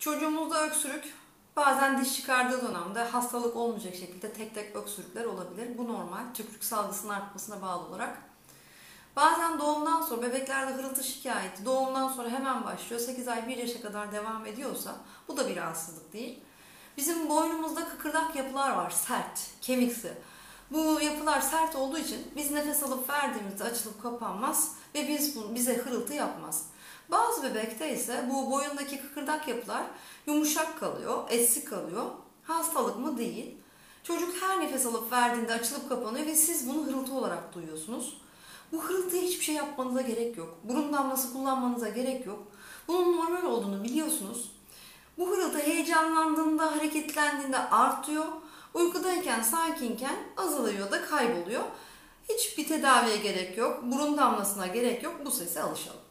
Çocuğumuzda öksürük, bazen diş çıkardığı dönemde hastalık olmayacak şekilde tek tek öksürükler olabilir. Bu normal, tükürük salgısının artmasına bağlı olarak. Bazen doğumdan sonra bebeklerde hırıltı şikayeti doğumdan sonra hemen başlıyor. 8 ay 1 yaşa kadar devam ediyorsa bu da bir rahatsızlık değil. Bizim boynumuzda kıkırdak yapılar var, sert, kemiksi. Bu yapılar sert olduğu için biz nefes alıp verdiğimizde açılıp kapanmaz ve bize hırıltı yapmaz. Bazı bebekte ise bu boyundaki kıkırdak yapılar yumuşak kalıyor, essi kalıyor. Hastalık mı? Değil. Çocuk her nefes alıp verdiğinde açılıp kapanıyor ve siz bunu hırıltı olarak duyuyorsunuz. Bu hırıltıya hiçbir şey yapmanıza gerek yok. Burun damlası kullanmanıza gerek yok. Bunun normal olduğunu biliyorsunuz. Bu hırıltı heyecanlandığında, hareketlendiğinde artıyor. Uykudayken, sakinken azalıyor da kayboluyor. Hiçbir tedaviye gerek yok. Burun damlasına gerek yok. Bu sese alışalım.